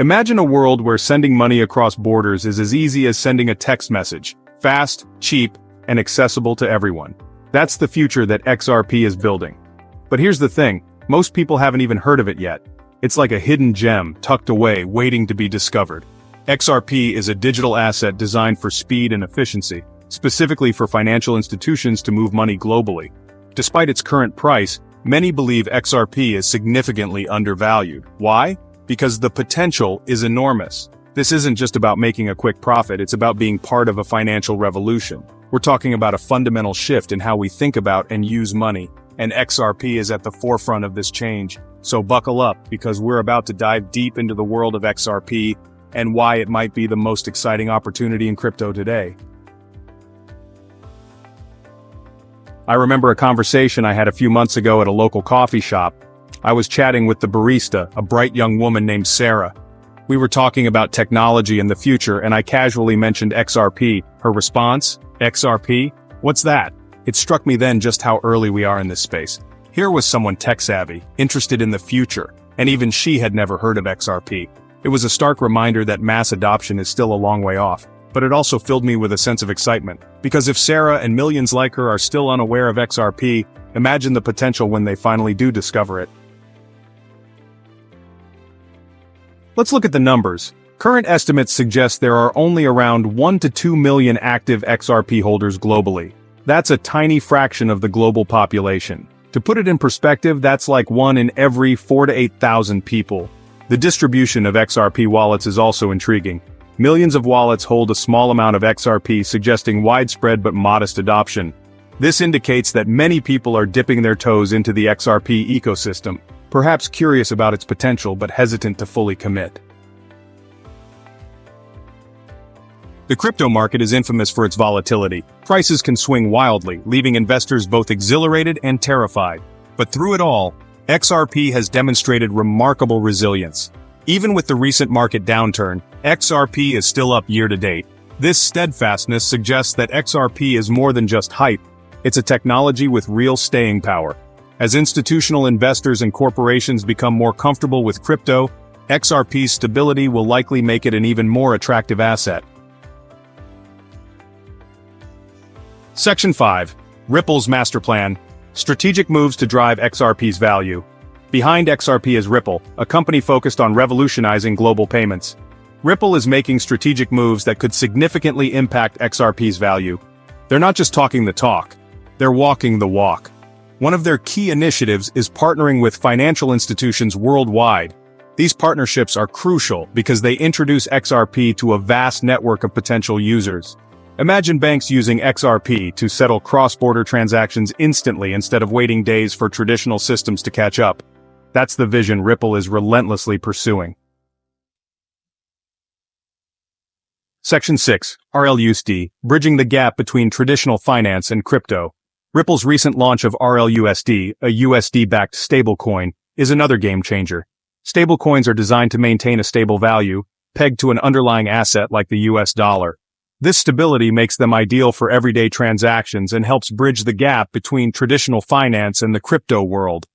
Imagine a world where sending money across borders is as easy as sending a text message, fast, cheap, and accessible to everyone. That's the future that XRP is building. But here's the thing, most people haven't even heard of it yet. It's like a hidden gem tucked away, waiting to be discovered. XRP is a digital asset designed for speed and efficiency, specifically for financial institutions to move money globally. Despite its current price, many believe XRP is significantly undervalued. Why? Because the potential is enormous. This isn't just about making a quick profit, it's about being part of a financial revolution. We're talking about a fundamental shift in how we think about and use money, and XRP is at the forefront of this change. So buckle up, because we're about to dive deep into the world of XRP and why it might be the most exciting opportunity in crypto today. I remember a conversation I had a few months ago at a local coffee shop. I was chatting with the barista, a bright young woman named Sarah. We were talking about technology and the future, and I casually mentioned XRP. Her response, XRP? What's that? It struck me then just how early we are in this space. Here was someone tech-savvy, interested in the future, and even she had never heard of XRP. It was a stark reminder that mass adoption is still a long way off, but it also filled me with a sense of excitement. Because if Sarah and millions like her are still unaware of XRP, imagine the potential when they finally do discover it. Let's look at the numbers. Current estimates suggest there are only around 1 to 2 million active XRP holders globally. That's a tiny fraction of the global population. To put it in perspective, that's like 1 in every 4,000 to 8,000 people. The distribution of XRP wallets is also intriguing. Millions of wallets hold a small amount of XRP, suggesting widespread but modest adoption. This indicates that many people are dipping their toes into the XRP ecosystem, perhaps curious about its potential but hesitant to fully commit. The crypto market is infamous for its volatility. Prices can swing wildly, leaving investors both exhilarated and terrified. But through it all, XRP has demonstrated remarkable resilience. Even with the recent market downturn, XRP is still up year to date. This steadfastness suggests that XRP is more than just hype. It's a technology with real staying power. As institutional investors and corporations become more comfortable with crypto, XRP's stability will likely make it an even more attractive asset. Section 5. Ripple's Master Plan. Strategic moves to drive XRP's value. Behind XRP is Ripple, a company focused on revolutionizing global payments. Ripple is making strategic moves that could significantly impact XRP's value. They're not just talking the talk, they're walking the walk. One of their key initiatives is partnering with financial institutions worldwide. These partnerships are crucial because they introduce XRP to a vast network of potential users. Imagine banks using XRP to settle cross-border transactions instantly instead of waiting days for traditional systems to catch up. That's the vision Ripple is relentlessly pursuing. Section 6. RLUSD, bridging the gap between traditional finance and crypto. Ripple's recent launch of RLUSD, a USD-backed stablecoin, is another game-changer. Stablecoins are designed to maintain a stable value, pegged to an underlying asset like the US dollar. This stability makes them ideal for everyday transactions and helps bridge the gap between traditional finance and the crypto world.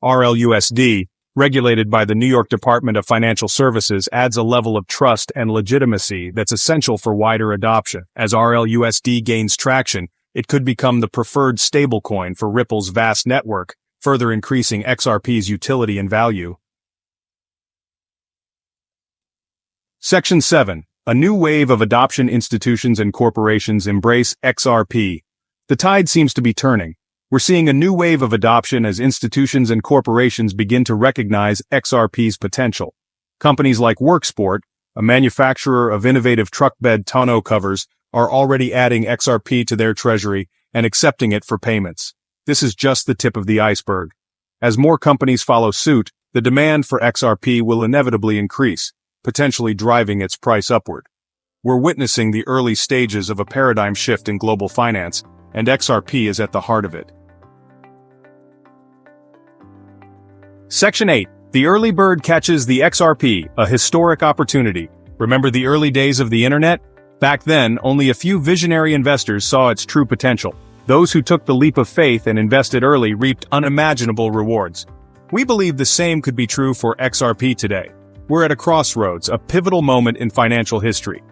RLUSD, regulated by the New York Department of Financial Services, adds a level of trust and legitimacy that's essential for wider adoption. As RLUSD gains traction, it could become the preferred stablecoin for Ripple's vast network, further increasing XRP's utility and value. Section 7. A new wave of adoption. Institutions and corporations embrace XRP. The tide seems to be turning. We're seeing a new wave of adoption as institutions and corporations begin to recognize XRP's potential. Companies like Worksport, a manufacturer of innovative truck bed tonneau covers, are already adding XRP to their treasury and accepting it for payments. This is just the tip of the iceberg. As more companies follow suit, the demand for XRP will inevitably increase, potentially driving its price upward. We're witnessing the early stages of a paradigm shift in global finance, and XRP is at the heart of it. Section 8. The early bird catches the XRP, a historic opportunity. Remember the early days of the internet? Back then, only a few visionary investors saw its true potential. Those who took the leap of faith and invested early reaped unimaginable rewards. We believe the same could be true for XRP today. We're at a crossroads, a pivotal moment in financial history.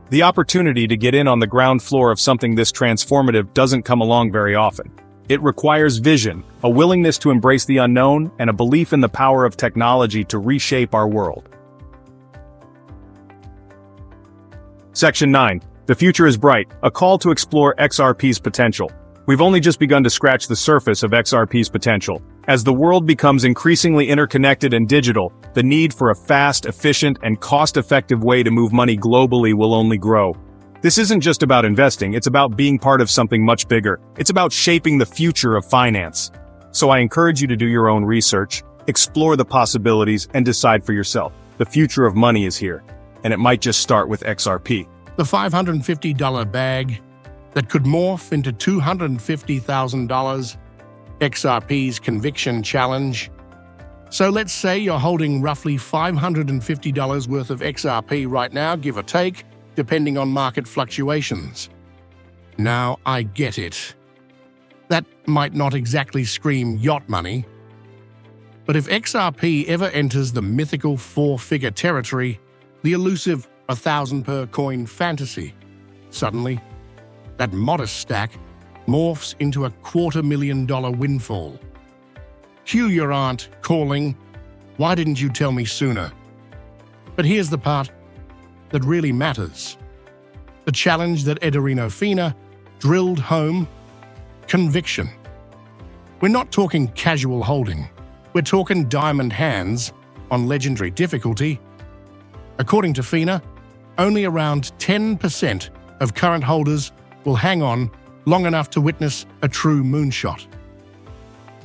The opportunity to get in on the ground floor of something this transformative doesn't come along very often. It requires vision, a willingness to embrace the unknown, and a belief in the power of technology to reshape our world. Section 9. The future is bright, a call to explore XRP's potential. We've only just begun to scratch the surface of XRP's potential. As the world becomes increasingly interconnected and digital, the need for a fast, efficient, and cost-effective way to move money globally will only grow. This isn't just about investing, it's about being part of something much bigger. It's about shaping the future of finance. So I encourage you to do your own research, explore the possibilities, and decide for yourself. The future of money is here, and it might just start with XRP. The $550 bag that could morph into $250,000, XRP's Conviction Challenge. So let's say you're holding roughly $550 worth of XRP right now, give or take, depending on market fluctuations. Now, I get it. That might not exactly scream yacht money, but if XRP ever enters the mythical four-figure territory, the elusive 1,000 per coin fantasy, suddenly, that modest stack morphs into a $250,000 windfall. Cue your aunt calling, "Why didn't you tell me sooner?" But here's the part that really matters. The challenge that Ederino Fina drilled home: conviction. We're not talking casual holding. We're talking diamond hands on legendary difficulty. According to Fina, only around 10% of current holders will hang on long enough to witness a true moonshot.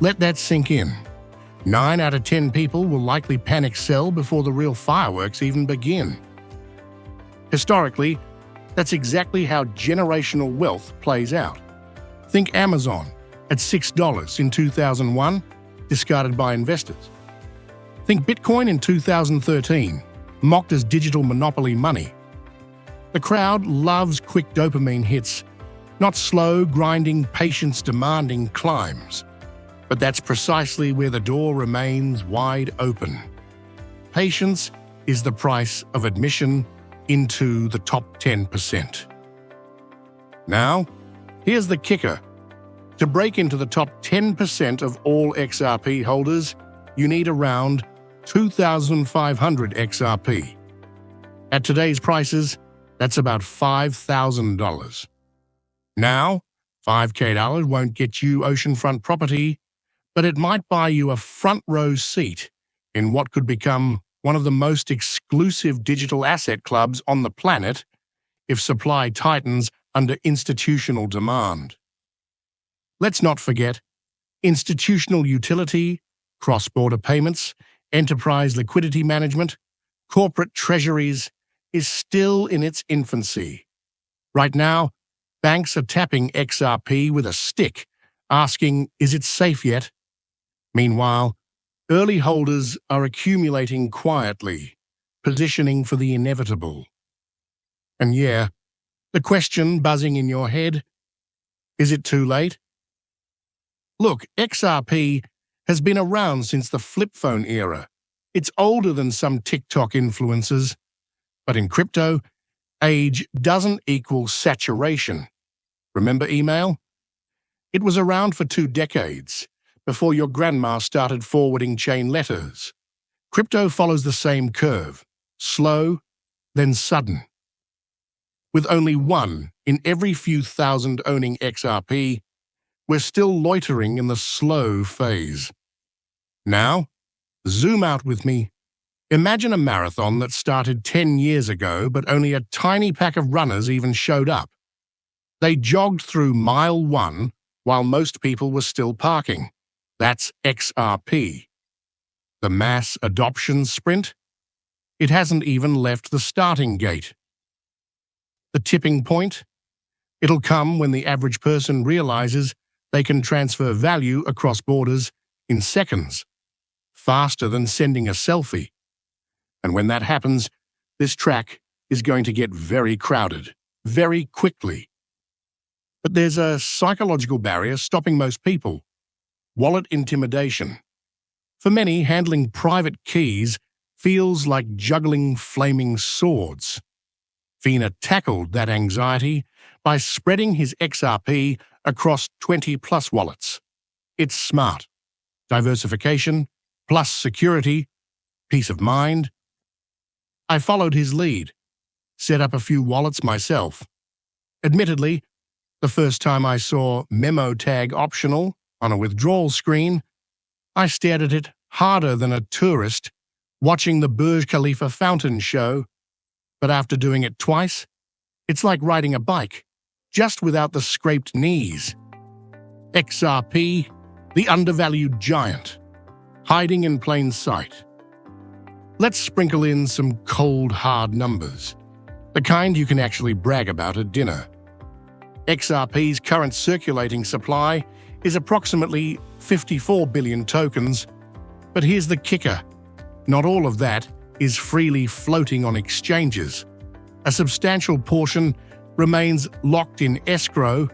Let that sink in. 9 out of 10 people will likely panic sell before the real fireworks even begin. Historically, that's exactly how generational wealth plays out. Think Amazon at $6 in 2001, discarded by investors. Think Bitcoin in 2013, mocked as digital monopoly money. The crowd loves quick dopamine hits, not slow, grinding, patience-demanding climbs. But that's precisely where the door remains wide open. Patience is the price of admission into the top 10%. Now, here's the kicker. To break into the top 10% of all XRP holders, you need around 2,500 XRP. At today's prices, that's about $5,000. Now, $5,000 won't get you oceanfront property, but it might buy you a front-row seat in what could become one of the most exclusive digital asset clubs on the planet if supply tightens under institutional demand. Let's not forget, institutional utility, cross-border payments, enterprise liquidity management, corporate treasuries is still in its infancy. Right now, banks are tapping XRP with a stick, asking, is it safe yet? Meanwhile, early holders are accumulating quietly, positioning for the inevitable. And yeah, the question buzzing in your head, is it too late? Look, XRP has been around since the flip phone era. It's older than some TikTok influencers. But in crypto, age doesn't equal saturation. Remember email? It was around for 2 decades, before your grandma started forwarding chain letters. Crypto follows the same curve, slow, then sudden. With only 1 in every few thousand owning XRP, we're still loitering in the slow phase. Now, zoom out with me. Imagine a marathon that started 10 years ago, but only a tiny pack of runners even showed up. They jogged through mile 1 while most people were still parking. That's XRP. The mass adoption sprint? It hasn't even left the starting gate. The tipping point? It'll come when the average person realizes they can transfer value across borders in seconds, faster than sending a selfie. And when that happens, this track is going to get very crowded, very quickly. But there's a psychological barrier stopping most people: wallet intimidation. For many, handling private keys feels like juggling flaming swords. FINA tackled that anxiety by spreading his XRP across 20-plus wallets. It's smart. Diversification, plus security, peace of mind. I followed his lead, set up a few wallets myself. Admittedly, the first time I saw memo tag optional on a withdrawal screen, I stared at it harder than a tourist watching the Burj Khalifa fountain show. But after doing it twice, it's like riding a bike, just without the scraped knees. XRP, the undervalued giant, hiding in plain sight. Let's sprinkle in some cold, hard numbers, the kind you can actually brag about at dinner. XRP's current circulating supply is approximately 54 billion tokens, but here's the kicker. Not all of that is freely floating on exchanges. A substantial portion remains locked in escrow,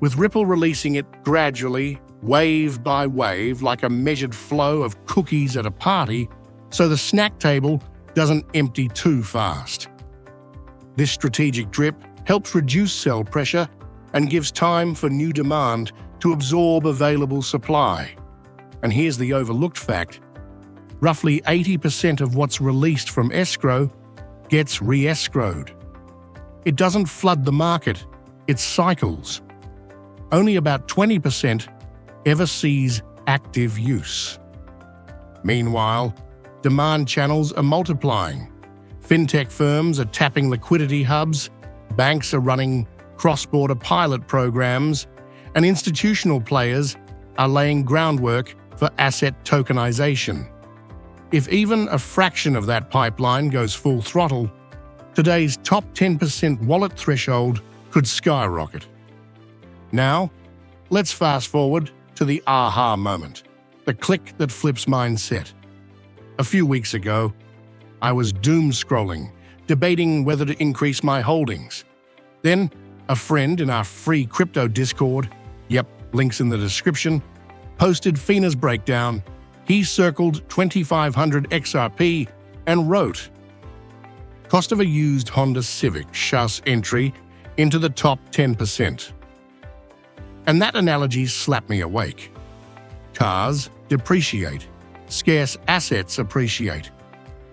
with Ripple releasing it gradually, wave by wave, like a measured flow of cookies at a party, so the snack table doesn't empty too fast. This strategic drip helps reduce sell pressure and gives time for new demand to absorb available supply. And here's the overlooked fact. Roughly 80% of what's released from escrow gets re-escrowed. It doesn't flood the market, it cycles. Only about 20% ever sees active use. Meanwhile, demand channels are multiplying. Fintech firms are tapping liquidity hubs, banks are running cross-border pilot programs, and institutional players are laying groundwork for asset tokenization. If even a fraction of that pipeline goes full throttle, today's top 10% wallet threshold could skyrocket. Now, let's fast forward to the aha moment, the click that flips mindset. A few weeks ago, I was doom scrolling, debating whether to increase my holdings. Then, a friend in our free crypto Discord, yep, links in the description, posted FINA's breakdown. He circled 2,500 XRP and wrote, "Cost of a used Honda Civic shouts entry into the top 10%. And that analogy slapped me awake. Cars depreciate, scarce assets appreciate,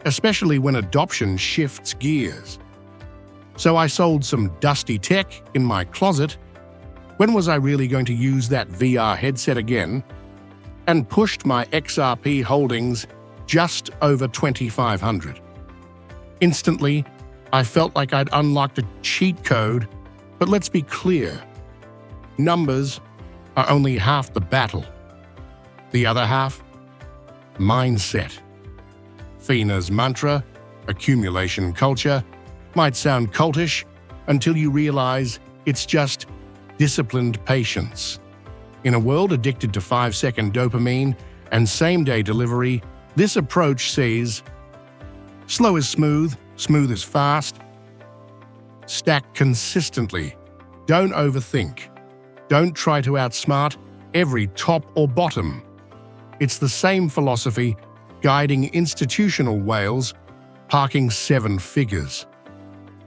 especially when adoption shifts gears. So I sold some dusty tech in my closet. When was I really going to use that VR headset again? And pushed my XRP holdings just over 2,500. Instantly, I felt like I'd unlocked a cheat code, but let's be clear. Numbers are only half the battle. The other half? Mindset. FINA's mantra, accumulation culture, might sound cultish until you realize it's just disciplined patience. In a world addicted to 5-second dopamine and same-day delivery, this approach says, slow is smooth, smooth is fast. Stack consistently. Don't overthink. Don't try to outsmart every top or bottom. It's the same philosophy guiding institutional whales parking 7 figures.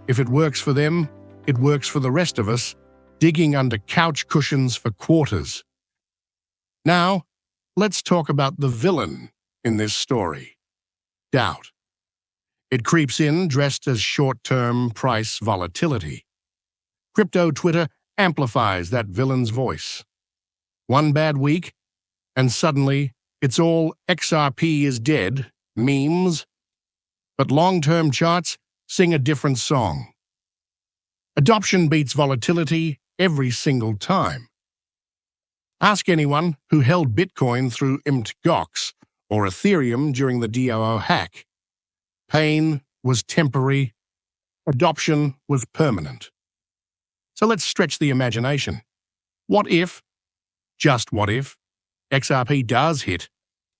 If it works for them, it works for the rest of us, digging under couch cushions for quarters. Now, let's talk about the villain in this story. Doubt. It creeps in dressed as short-term price volatility. Crypto Twitter amplifies that villain's voice. One bad week, and suddenly it's all XRP is dead, memes. But long-term charts sing a different song. Adoption beats volatility every single time. Ask anyone who held Bitcoin through Mt. Gox or Ethereum during the DOO hack. Pain was temporary, adoption was permanent. So let's stretch the imagination. What if, just what if, XRP does hit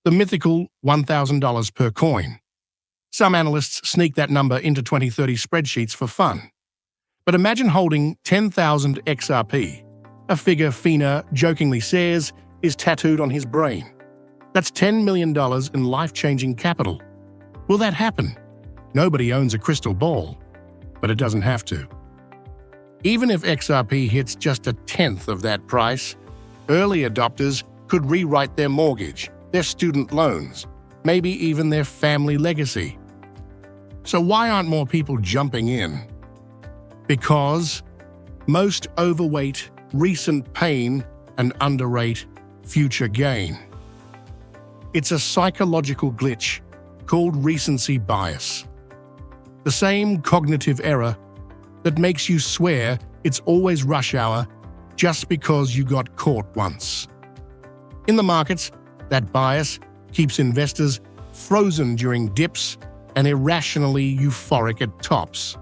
the mythical $1,000 per coin? Some analysts sneak that number into 2030 spreadsheets for fun. But imagine holding 10,000 XRP, a figure FINA jokingly says is tattooed on his brain. That's $10 million in life-changing capital. Will that happen? Nobody owns a crystal ball, but it doesn't have to. Even if XRP hits just a tenth of that price, early adopters could rewrite their mortgage, their student loans, maybe even their family legacy. So why aren't more people jumping in? Because most overweight recent pain and underrate future gain. It's a psychological glitch called recency bias. The same cognitive error that makes you swear it's always rush hour just because you got caught once. In the markets, that bias keeps investors frozen during dips and irrationally euphoric at tops.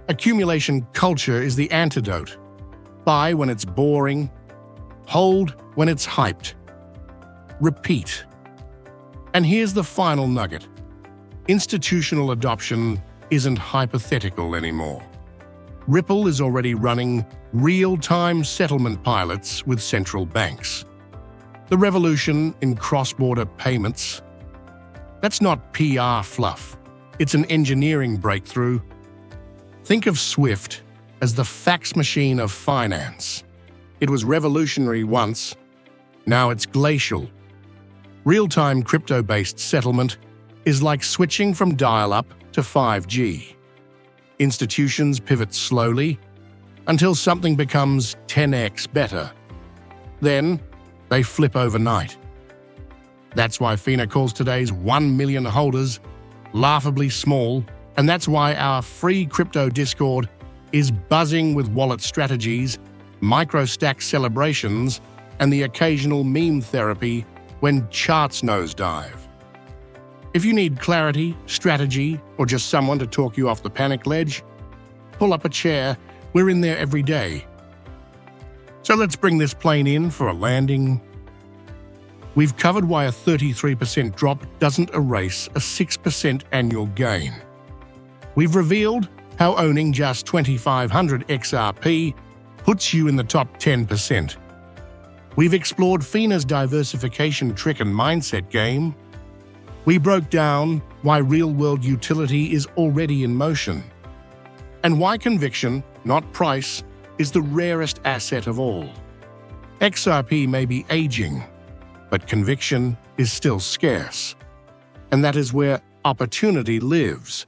Accumulation culture is the antidote. Buy when it's boring, hold when it's hyped. Repeat. And here's the final nugget. Institutional adoption isn't hypothetical anymore. Ripple is already running real-time settlement pilots with central banks. The revolution in cross-border payments, that's not PR fluff. It's an engineering breakthrough. Think of SWIFT as the fax machine of finance. It was revolutionary once, now it's glacial. Real-time crypto-based settlement is like switching from dial-up to 5G. Institutions pivot slowly until something becomes 10x better. Then, they flip overnight. That's why FINA calls today's 1 million holders laughably small, and that's why our free crypto Discord is buzzing with wallet strategies, micro-stack celebrations, and the occasional meme therapy when charts nosedive. If you need clarity, strategy, or just someone to talk you off the panic ledge, pull up a chair. We're in there every day. So let's bring this plane in for a landing. We've covered why a 33% drop doesn't erase a 6% annual gain. We've revealed how owning just 2,500 XRP puts you in the top 10%. We've explored FINA's diversification trick and mindset game. We broke down why real-world utility is already in motion, and why conviction, not price, is the rarest asset of all. XRP may be aging, but conviction is still scarce. And that is where opportunity lives.